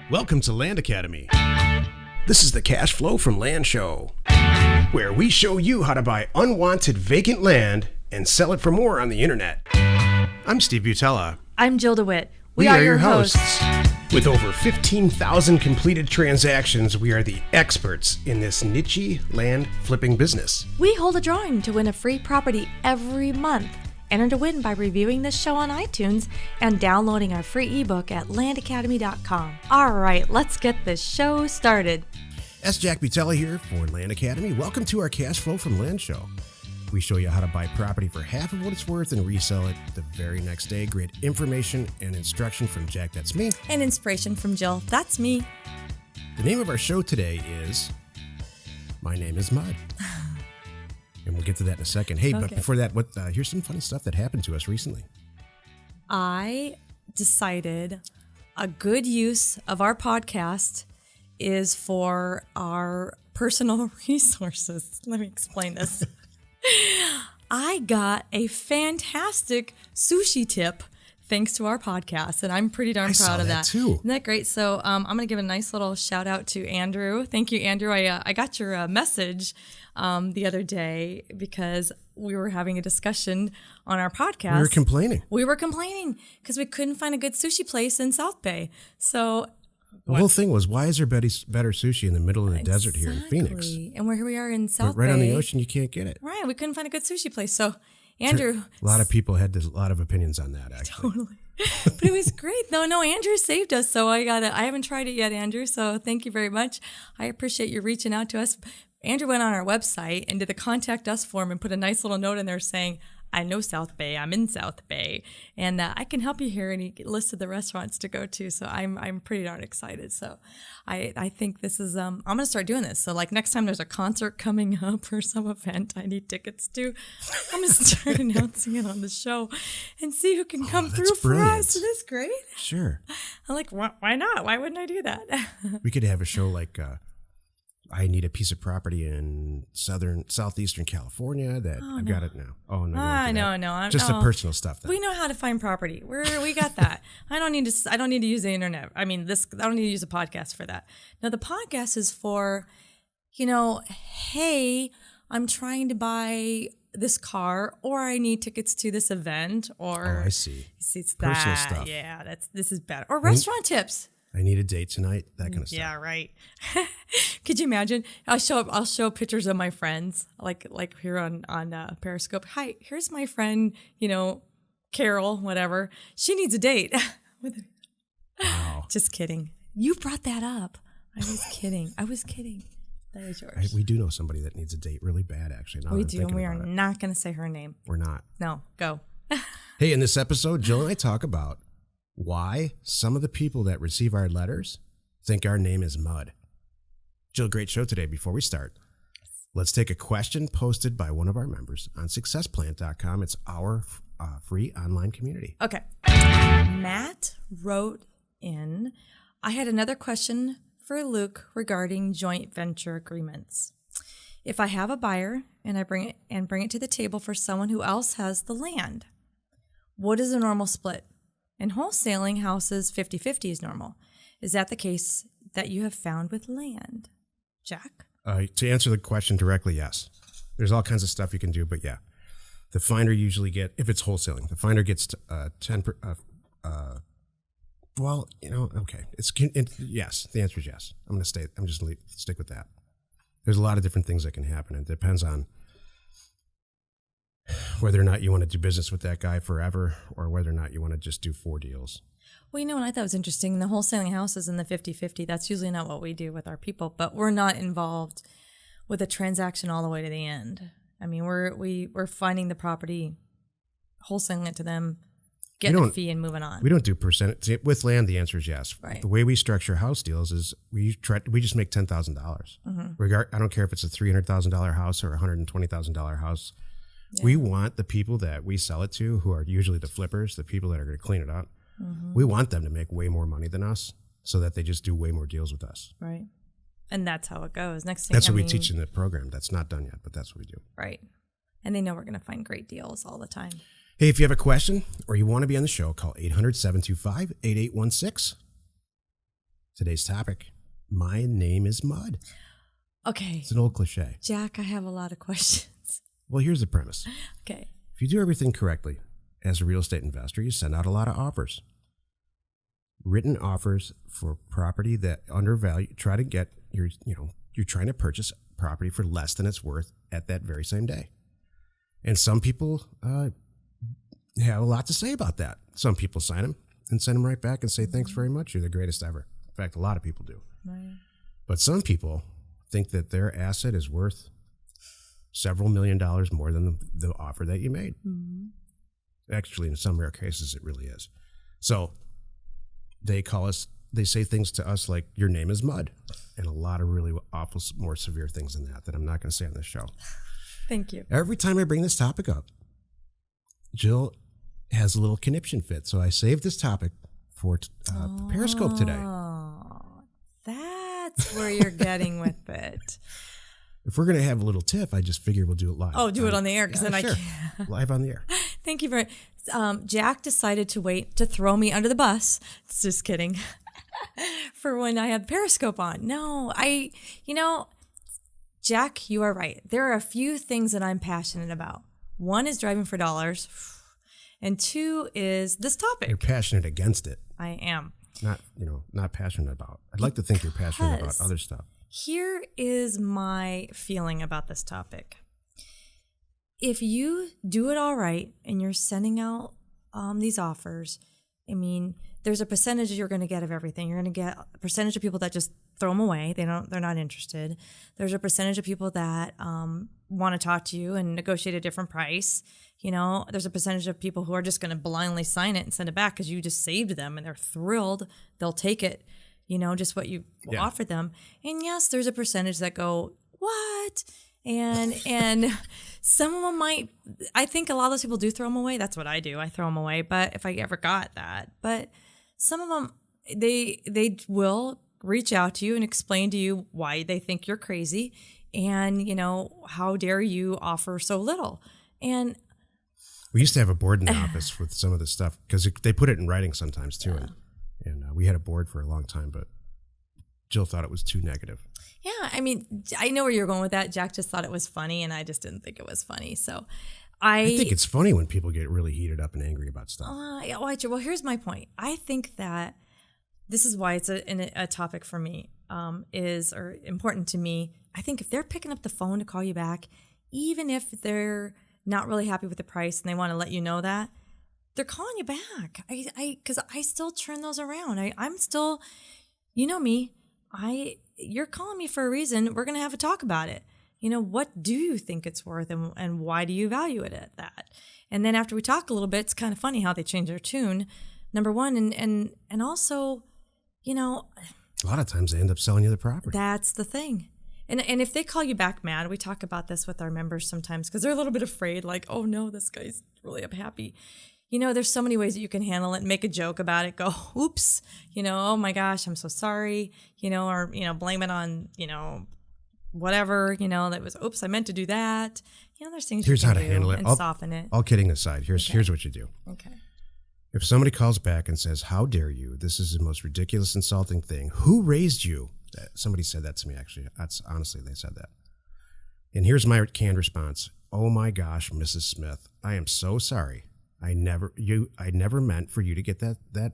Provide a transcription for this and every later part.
Welcome to Land Academy. This is the Cash Flow from Land show, where we show you how to buy unwanted vacant land and sell it for more on the internet. I'm Steve Butala. I'm Jill DeWit. We are your hosts. With over 15,000 completed transactions, we are the experts in this niche land flipping business. We hold a drawing to win a free property every month. Enter to win by reviewing this show on iTunes and downloading our free ebook at landacademy.com. All right, let's get this show started. That's Jack Butala here for Land Academy. Welcome to our Cash Flow from Land show. We show you how to buy property for half of what it's worth and resell it the very next day. Great information and instruction from Jack, that's me. And inspiration from Jill, that's me. The name of our show today is My Name is Mud. And we'll get to that in a second. Hey, But before that, here's some funny stuff that happened to us recently. I decided a good use of our podcast is for our personal resources. Let me explain this. I got a fantastic sushi tip thanks to our podcast, and I'm pretty darn proud of that. Too. Isn't that great? So I'm going to give a nice little shout out to Andrew. Thank you, Andrew. I got your message the other day because we were having a discussion on our podcast. We were complaining because we couldn't find a good sushi place in South Bay. So the whole thing was, why is there better sushi in the middle of the desert here in Phoenix? And here we are in South Bay. Right on the ocean, you can't get it. Right, we couldn't find a good sushi place. So Andrew, a lot of people had a lot of opinions on that, actually. Totally. But it was great. No, Andrew saved us. So I haven't tried it yet, Andrew. So thank you very much. I appreciate you reaching out to us. Andrew went on our website and did the contact us form and put a nice little note in there saying, I know South Bay. I'm in South Bay, and I can help you here. And he listed the restaurants to go to. So I'm pretty darn excited. So I think this is I'm gonna start doing this. So like next time there's a concert coming up or some event I need tickets to, I'm gonna start announcing it on the show and see who can come through for us. Isn't this great? Sure. I'm like, why not? Why wouldn't I do that? We could have a show like. I need a piece of property in southeastern California that I've got it now. Oh, no. No. Just the personal stuff. We know how to find property. We got that. I don't need to use the internet. I mean, I don't need to use a podcast for that. Now, the podcast is for, hey, I'm trying to buy this car, or I need tickets to this event, or. Oh, I see. It's personal that. stuff. Yeah, this is better. Or restaurant tips. I need a date tonight, that kind of stuff. Yeah, right. Could you imagine? I'll show pictures of my friends, like here on Periscope. Hi, here's my friend, Carol, whatever. She needs a date. Wow. Just kidding. You brought that up. I was kidding. That is yours. We do know somebody that needs a date really bad, actually. We do, and we are not going to say her name. We're not. No, go. Hey, in this episode, Jill and I talk about why some of the people that receive our letters think our name is Mud. Jill, great show today. Before we start, let's take a question posted by one of our members on successplant.com. It's our free online community. Okay. Matt wrote in, I had another question for Luke regarding joint venture agreements. If I have a buyer and I bring it to the table for someone who else has the land, what is a normal split? In wholesaling, houses 50-50 is normal. Is that the case that you have found with land? Jack? To answer the question directly, yes. There's all kinds of stuff you can do, but yeah. The finder usually if it's wholesaling, the finder gets 10, okay. Yes, the answer is yes. I'm just stick with that. There's a lot of different things that can happen. It depends on whether or not you want to do business with that guy forever or whether or not you want to just do 4 deals. Well, what I thought was interesting, the wholesaling houses and the 50-50, that's usually not what we do with our people, but we're not involved with a transaction all the way to the end. I mean, we're finding the property, wholesaling it to them, getting a fee and moving on. We don't do percentage. With land, the answer is yes. Right. The way we structure house deals is we just make $10,000. Mm-hmm. I don't care if it's a $300,000 house or a $120,000 house. Yeah. We want the people that we sell it to, who are usually the flippers, the people that are going to clean it up. Mm-hmm. We want them to make way more money than us so that they just do way more deals with us. Right. And that's how it goes. That's what we teach in the program. That's not done yet, but that's what we do. Right. And they know we're going to find great deals all the time. Hey, if you have a question or you want to be on the show, call 800-725-8816. Today's topic, my name is mud. Okay. It's an old cliche. Jack, I have a lot of questions. Well, here's the premise. Okay. If you do everything correctly, as a real estate investor, you send out a lot of offers. Written offers for property that undervalue, try to get you're trying to purchase property for less than it's worth at that very same day. And some people have a lot to say about that. Some people sign them and send them right back and say, thanks very much. You're the greatest ever. In fact, a lot of people do. Right. But some people think that their asset is worth several $1 million more than the offer that you made. Mm-hmm. Actually, in some rare cases, it really is. So they say things to us like, your name is mud, and a lot of really awful, more severe things than that I'm not going to say on this show. Thank you. Every time I bring this topic up, Jill has a little conniption fit. So I saved this topic for Periscope today. That's where you're getting with it. If we're going to have a little tiff, I just figure we'll do it live. Oh, do it on the air, because then sure. I can't. Live on the air. Thank you very much. Jack decided to wait to throw me under the bus. Just kidding. For when I had Periscope on. No, Jack, you are right. There are a few things that I'm passionate about. One is driving for dollars, and two is this topic. You're passionate against it. I am. Not passionate about. I'd like to think you're passionate about other stuff. Here is my feeling about this topic. If you do it all right and you're sending out these offers, I mean, there's a percentage you're going to get of everything. You're going to get a percentage of people that just throw them away. They're not interested. There's a percentage of people that want to talk to you and negotiate a different price. There's a percentage of people who are just going to blindly sign it and send it back because you just saved them and they're thrilled. They'll take it, just what you offered them. And yes, there's a percentage that go, what? And some of them might, I think a lot of those people do throw them away. That's what I do. I throw them away. But if I ever got that, but some of them, they will reach out to you and explain to you why they think you're crazy. And, how dare you offer so little? And we used to have a board in the office with some of this stuff because they put it in writing sometimes too. Yeah. And we had a board for a long time, but Jill thought it was too negative. Yeah, I mean, I know where you're going with that. Jack just thought it was funny, and I just didn't think it was funny. So I think it's funny when people get really heated up and angry about stuff. Well, here's my point. I think that this is why it's a topic for me, or important to me. I think if they're picking up the phone to call you back, even if they're not really happy with the price and they want to let you know that, they're calling you back. Because I still turn those around. I'm still, me, you're calling me for a reason. We're going to have a talk about it. What do you think it's worth and why do you value it at that? And then after we talk a little bit, it's kind of funny how they change their tune, number one. And also, a lot of times they end up selling you the property. That's the thing. And if they call you back mad, we talk about this with our members sometimes because they're a little bit afraid, like, oh no, this guy's really unhappy. There's so many ways that you can handle it, make a joke about it, go, oops, oh my gosh, I'm so sorry, or, blame it on, whatever, that was, oops, I meant to do that. There's things here's you can how to do handle it. and soften it. All kidding aside, here's what you do. Okay. If somebody calls back and says, how dare you? This is the most ridiculous, insulting thing. Who raised you? Somebody said that to me, actually. That's honestly, they said that. And here's my canned response. Oh my gosh, Mrs. Smith, I am so sorry. I never meant for you to get that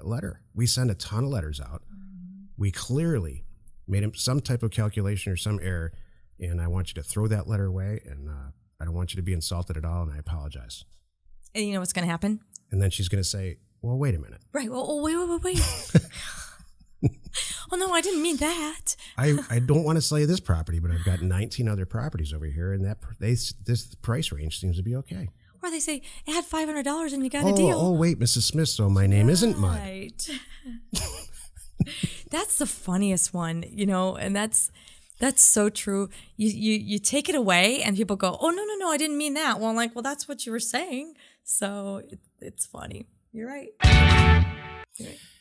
letter. We send a ton of letters out. Mm-hmm. We clearly made some type of calculation or some error, and I want you to throw that letter away, and I don't want you to be insulted at all, and I apologize. And you know what's going to happen? And then she's going to say, well, wait a minute. Right. Well, wait. Oh, no, I didn't mean that. I don't want to sell you this property, but I've got 19 other properties over here, and this price range seems to be okay. Or they say, add $500 and you got a deal. Oh, wait, Mrs. Smith, so my name isn't Mud. Right. That's the funniest one, and that's so true. You take it away and people go, oh, no, I didn't mean that. Well, I'm like, well, that's what you were saying. So it's funny. You're right.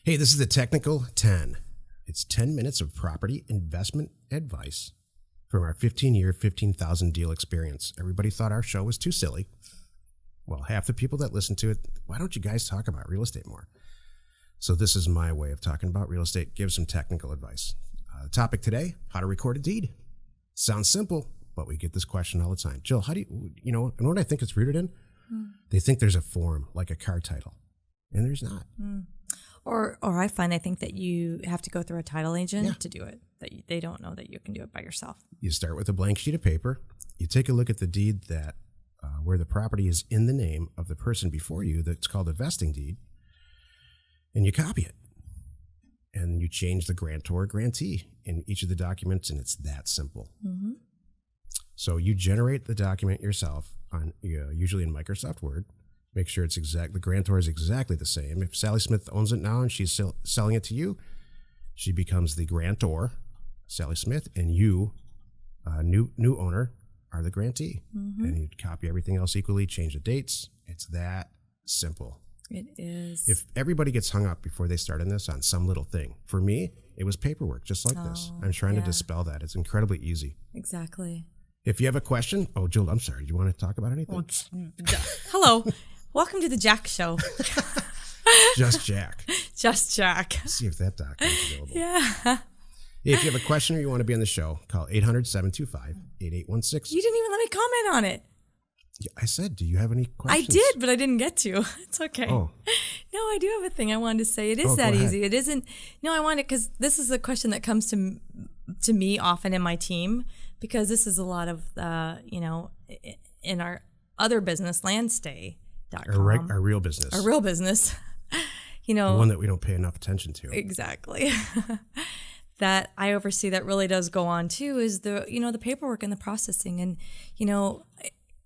Hey, this is the Technical 10. It's 10 minutes of property investment advice from our 15-year, 15,000 deal experience. Everybody thought our show was too silly. Well, half the people that listen to it, why don't you guys talk about real estate more? So this is my way of talking about real estate. Give some technical advice. The topic today, how to record a deed. Sounds simple, but we get this question all the time. Jill, how do you know what I think it's rooted in? They think there's a form, like a car title, and there's not. Or I think that you have to go through a title agent to do it. That they don't know that you can do it by yourself. You start with a blank sheet of paper. You take a look at the deed that where the property is in the name of the person before you. That's called a vesting deed. And you copy it. And you change the grantor or grantee in each of the documents, and it's that simple. So you generate the document yourself, on usually in Microsoft Word. Make sure the grantor is exactly the same. If Sally Smith owns it now and she's selling it to you, she becomes the grantor, Sally Smith, and you, new owner, are the grantee. And you copy everything else equally, change the dates. It's that simple. It is. If everybody gets hung up before they start on this on some little thing, for me, it was paperwork, just like this. I'm trying to dispel that. It's incredibly easy. Exactly. If you have a question, Jill, I'm sorry. Do you want to talk about anything? Hello. Welcome to the Jack Show. Just Jack. Just Jack. Let's see if that doc is available. Yeah. If you have a question or you want to be on the show, call 800-725-8816. You didn't even let me comment on it. Yeah, I said, do you have any questions? I did, but I didn't get to. It's okay. Oh. No, I do have a thing I wanted to say. It is that easy. It isn't. No, I wanted, because this is a question that comes to me often in my team, because this is a lot of, in our other business, landstay.com. Our real business. Our real business. The one that we don't pay enough attention to. Exactly. That I oversee that really does go on too is the paperwork and the processing. And,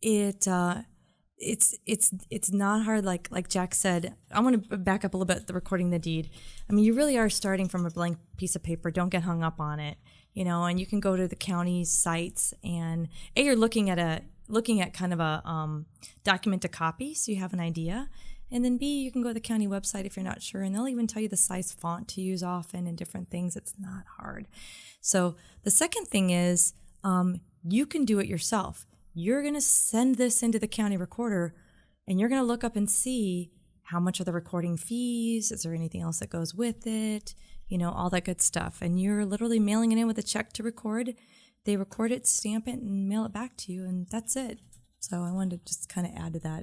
it's not hard. Like Jack said, I want to back up a little bit, the recording the deed. I mean, you really are starting from a blank piece of paper. Don't get hung up on it, and you can go to the county's sites and you're looking at kind of a document to copy. So you have an idea. And then B, you can go to the county website if you're not sure, and they'll even tell you the size font to use often and different things. It's not hard. So the second thing is you can do it yourself. You're going to send this into the county recorder, and you're going to look up and see how much are the recording fees, is there anything else that goes with it, all that good stuff. And you're literally mailing it in with a check to record. They record it, stamp it, and mail it back to you, and that's it. So I wanted to just kind of add to that.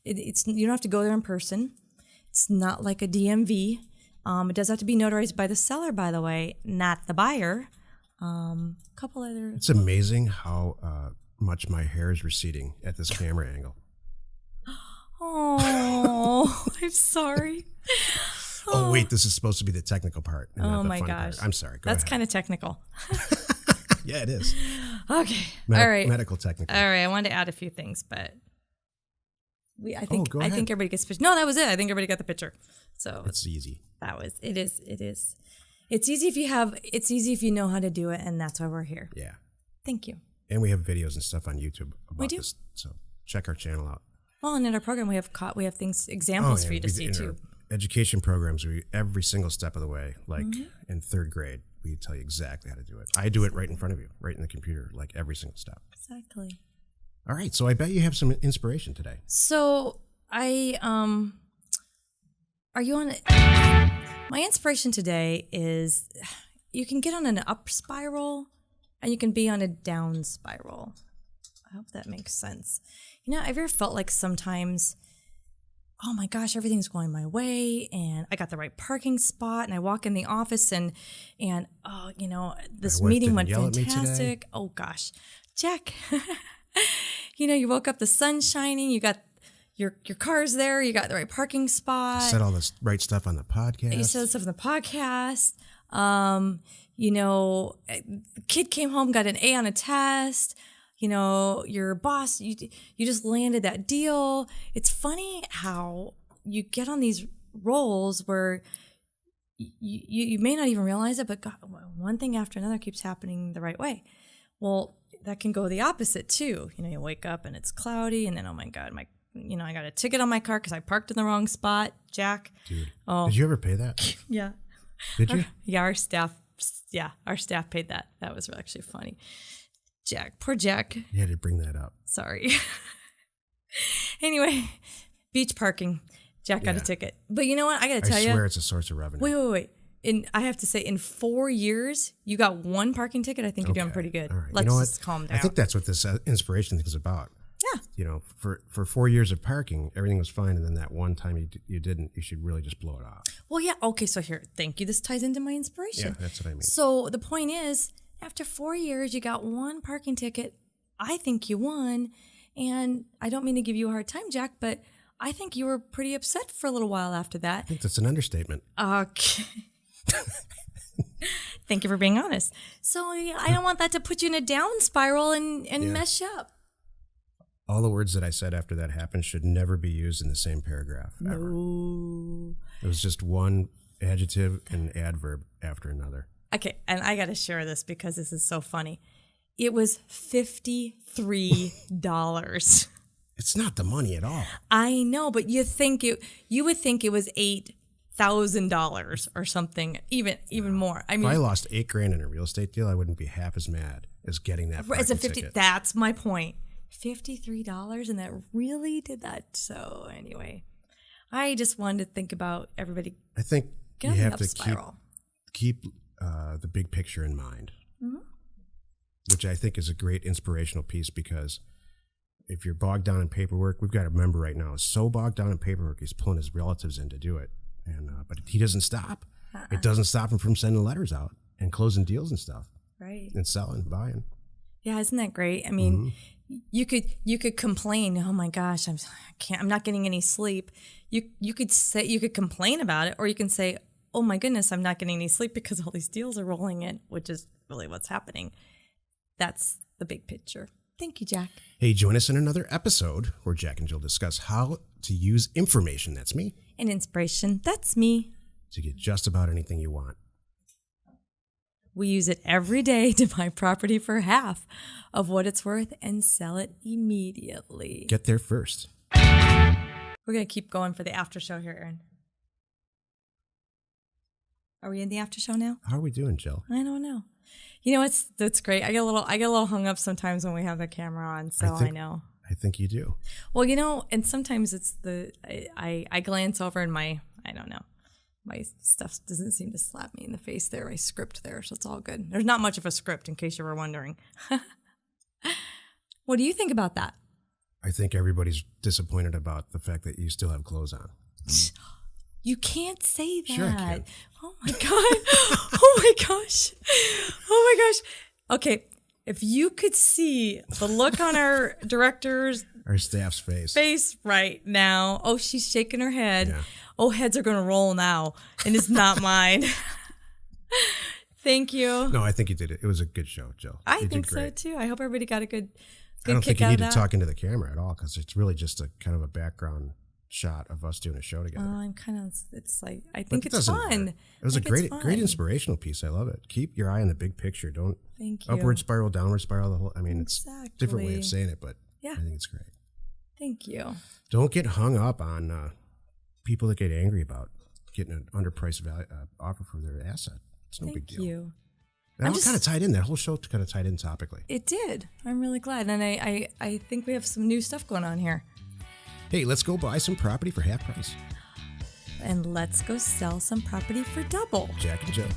It's you don't have to go there in person. It's not like a DMV. It does have to be notarized by the seller, by the way, not the buyer. Couple other. It's amazing how much my hair is receding at this camera angle. Oh, I'm sorry. Oh, wait, this is supposed to be the technical part. And not the my fun gosh. Part. I'm sorry. That's kind of technical. Yeah, it is. Okay. All right. Medical technical. All right. I wanted to add a few things, but I think go ahead. everybody gets the picture. No, that was it. I think everybody got the picture. So it's easy. It is. It's easy if you know how to do it, and that's why we're here. Yeah. Thank you. And we have videos and stuff on YouTube about do. this. So check our channel out. Well, and in our program we have examples for you to see too. Education programs, every single step of the way, like in third grade, we tell you exactly how to do it. I do it right in front of you, right in the computer, like every single step. Exactly. All right, so I bet you have some inspiration today. So are you on? My inspiration today is you can get on an up spiral and you can be on a down spiral. I hope that makes sense. Have you ever felt like sometimes, oh my gosh, everything's going my way and I got the right parking spot and I walk in the office and this meeting went fantastic. Oh gosh, Jack, you woke up, the sun's shining, you got your car's there, you got the right parking spot. You said all the right stuff on the podcast. You said stuff on the podcast. The kid came home, got an A on a test. Your boss, you just landed that deal. It's funny how you get on these roles where you may not even realize it, but God, one thing after another keeps happening the right way. Well, that can go the opposite too. You wake up and it's cloudy, and then, oh my God, I got a ticket on my car because I parked in the wrong spot. Jack. Dude, did you ever pay that? Yeah. Did you? Our staff paid that. That was actually funny. Jack, poor Jack. You had to bring that up. Sorry. Anyway, beach parking. Jack got a ticket. But you know what? I got to tell you. I swear it's a source of revenue. Wait. I have to say, in 4 years, you got one parking ticket. I think you're doing pretty good. All right. Let's just calm down. I think that's what this inspiration thing is about. Yeah. You know, for 4 years of parking, everything was fine. And then that one time you didn't, you should really just blow it off. Well, yeah. Okay. So here, thank you. This ties into my inspiration. Yeah, that's what I mean. So the point is, after 4 years, you got one parking ticket. I think you won. And I don't mean to give you a hard time, Jack, but I think you were pretty upset for a little while after that. I think that's an understatement. Okay. Thank you for being honest. So I don't want that to put you in a down spiral and mess you up. All the words that I said after that happened should never be used in the same paragraph. Ever. No. It was just one adjective and adverb after another. Okay, and I got to share this because this is so funny. It was $53. It's not the money at all. I know, but you would think it was $8,000 or something, even more. I mean, if I lost $8,000 in a real estate deal, I wouldn't be half as mad as getting that parking ticket. That's my point. $53, and that really did that. So anyway, I just wanted to think about everybody. I think you have to spiral. keep the big picture in mind, which I think is a great inspirational piece, because if you're bogged down in paperwork, we've got a member right now is so bogged down in paperwork, he's pulling his relatives in to do it. And but he doesn't stop. It doesn't stop him from sending letters out and closing deals and stuff. Right. And selling, buying. Yeah, isn't that great? I mean, you could complain, oh my gosh, I'm not getting any sleep. You could complain about it, or you can say, oh my goodness, I'm not getting any sleep because all these deals are rolling in, which is really what's happening. That's the big picture. Thank you, Jack. Hey, join us in another episode where Jack and Jill discuss how to use information, that's me, and inspiration, that's me, to get just about anything you want. We use it every day to buy property for half of what it's worth and sell it immediately. Get there first. We're going to keep going for the after show here, Aaron. Are we in the after show now? How are we doing, Jill? I don't know. You know, that's great. I get a little hung up sometimes when we have the camera on, so I know. I think you do. Well, you know, and sometimes it's I glance over and my stuff doesn't seem to slap me in the face there, my script there, so it's all good. There's not much of a script, in case you were wondering. What do you think about that? I think everybody's disappointed about the fact that you still have clothes on. You can't say that. Sure I can. Oh my God. Oh my gosh. Oh my gosh. Okay. If you could see the look on our director's, our staff's face right now. Oh, she's shaking her head. Yeah. Oh, heads are going to roll now. And it's not mine. Thank you. No, I think you did it. It was a good show, Jill. I think so too. I hope everybody got a good I don't kick think you out need of to that. talk into the camera at all, because it's really just a kind of a background shot of us doing a show together. I'm kind of, it's like, I think it's doesn't fun. matter. It was a great inspirational piece. I love it. Keep your eye on the big picture. Don't Thank you. upward spiral, downward spiral. The whole. I mean, it's Exactly. a different way of saying it, but Yeah. I think it's great. Thank you. Don't get hung up on people that get angry about getting an underpriced value, offer for their asset. It's no big deal. Thank you. That all kind of tied in. That whole show kind of tied in topically. It did. I'm really glad. And I think we have some new stuff going on here. Hey, let's go buy some property for half price. And let's go sell some property for double. Jack and Jill.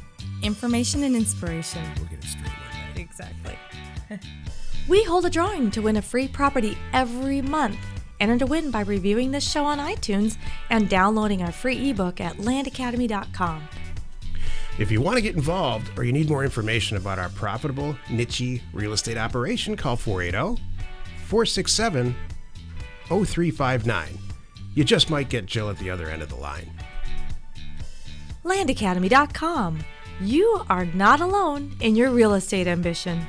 Information and inspiration. We'll get it straight one day. Exactly. We hold a drawing to win a free property every month. Enter to win by reviewing this show on iTunes and downloading our free ebook at landacademy.com. If you want to get involved or you need more information about our profitable, niche real estate operation, call 480-467-0359. You just might get Jill at the other end of the line. landacademy.com. You are not alone in your real estate ambition.